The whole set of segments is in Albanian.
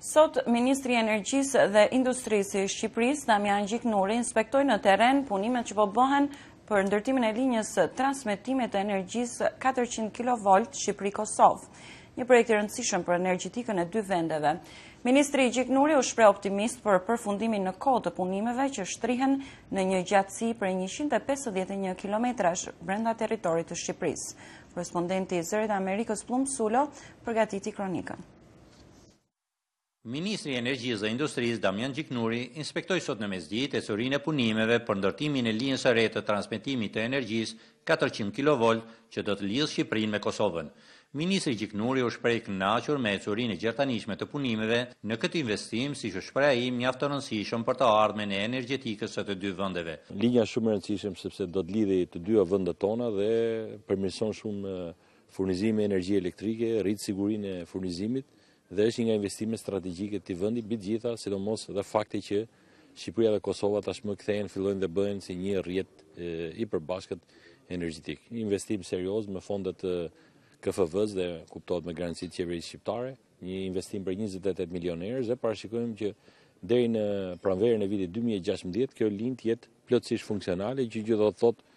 Sot, Ministri i Energjisë dhe Industrisë i Shqipërisë, Damian Gjiknuri, inspektoi në terren punimet që po bëhen për ndërtimin e linjës transmetimit të energjisë 400 kV Shqipëri-Kosovë, një projekt i rëndësishëm për energjetikën e dy vendeve. Ministri Gjiknuri u shpreh optimist për përfundimin në kohë të punimeve që shtrihen në një gjatësi prej 151 kilometrash brenda territorit të Shqipërisë. Korespondenti i Zërit Amerikës Plum Sulo përgatiti kronikën. Ministri i Energjisë dhe Industrisë Damian Gjiknuri inspektoi sot në mesditë ecurinë e punimeve për ndërtimin e linjës së re të transmetimit të energjisë 400 kV që do të lidhë Shqipërinë me Kosovën. Ministri Gjiknuri u shpreh i kënaqur me ecurinë e gjertanishme të punimeve në këtë investim, siç u shpreh ai, mjaft të rëndësishëm për të ardhmen e energjetikës së të dy vendeve. Linja shumë e rëndësishme sepse do të lidhë të dyja vendet tona dhe përmirëson shumë furnizimin e energjisë elektrike, rrit sigurinë e furnizimit dhe është një nga investimet strategjike të vendit mbi të gjitha, sidomos dhe fakti që Shqipëria dhe Kosova tashmë kthehen, fillojnë dhe bëhen si një rrjet i përbashkët energjetik. Një investim serioz me fondet KFV-s dhe kuptohet me garancitë të qeverisë shqiptare, një investim për 28 milionë euro dhe parashikojmë që deri në pranverën e vitit 2016 kjo linjë të jetë plotësisht funksionale, që do të thotë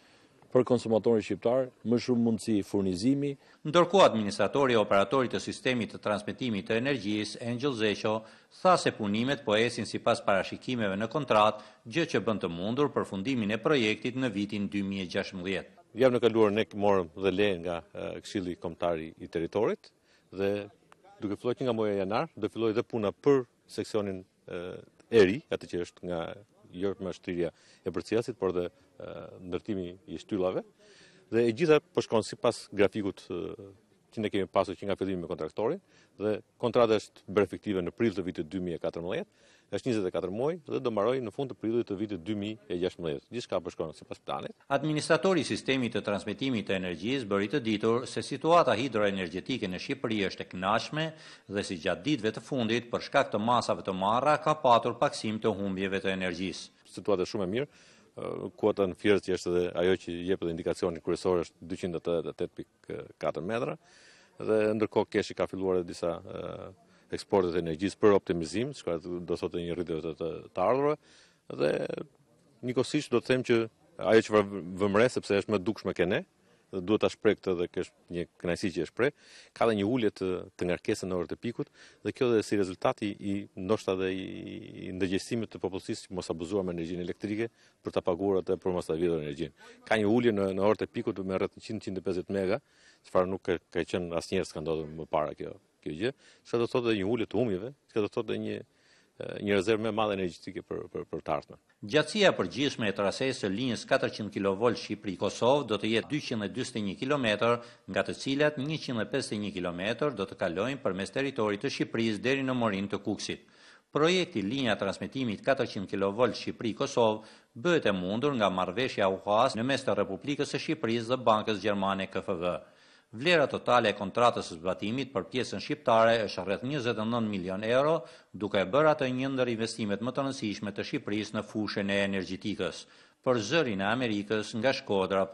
për konsumatorin shqiptar më shumë mundësi furnizimi. Ndërkohë administratori e operatorit të sistemit të transmetimit të energjisë, Angel Zeqo, tha se punimet po esin sipas parashikimeve në kontratë, gjë që bën të mundur përfundimin e projektit në vitin 2016. Javën e kaluar ne morëm dhe leje nga Këshilli Kombëtar i Territorit dhe duke filluar nga muaji janar, do fillojë dhe puna për seksionin e ri, atë që është nga jo më shtrirja e përcjellësit, por dhe ndërtimi i shtyllave. Dhe e gjitha po shkon sipas grafikut që ne kemi pasur që nga fillimi me kontraktorin, dhe kontrata është bërë efektive në prill të vitit 2014, është 24 muaj dhe do mbarojë në fund të prillit të vitit 2016. Gjithçka po shkon sipas planit. Administratori i sistemit të transmetimit të energjisë bëri të ditur se situata hidroenergjetike në Shqipëri është e kënaqshme dhe si gjatë ditëve të fundit për shkak të masave të marra ka patur paksim të humbjeve të energjisë. Situata shumë e mirë. Kuota në Fierz që është dhe ajo që jep dhe indikacionin kryesor është 288.4 metra dhe ndërkohë keshi ka filluar disa eksportet e energjisë për optimizim, që do thotë një rritje të ardhurave dhe njëkohësisht do të them që ajo që vëmre sepse është më dukshme ke ne dhe duhet ta shpreh këtë dhe kjo është një kënaqësi që e shpreh, ka dhe një ulje të ngarkesës në orët e pikut dhe kjo dhe si rezultati i ndoshta dhe i ndërgjegjësimit të popullsisë që mos abuzuar me energjinë elektrike për ta paguar atë për mos ta vjedhur energjinë. Ka një ulje në orët e pikut me rreth 100-150 mega, çfarë nuk ka qenë asnjëherë s'ka ndodhur më para kjo gjë. Çfarë do thotë një ulje të humjeve, çka do thotë një rezervë më e madhe energjetike për të ardhmen. Gjatësia e përgjithshme e trasesë së linjës 400 kV Shqipëri-Kosovë do të jetë 241 km, nga të cilat 151 km do të kalojnë përmes territorit të Shqipërisë deri në morinë të Kuksit. Projekti linja transmetimit 400 kV Shqipëri-Kosovë bëhet e mundur nga marrëveshja UHAS në mes të Republikës së Shqipërisë dhe Bankës Gjermane KFV. Vlera totale e kontratës së zbatimit për pjesën shqiptare është rreth 29 milion euro, duke bërë atë një ndër investimet më të rëndësishme të Shqipërisë në fushën e energjetikës. Për Zërin e Amerikës nga Shkodra.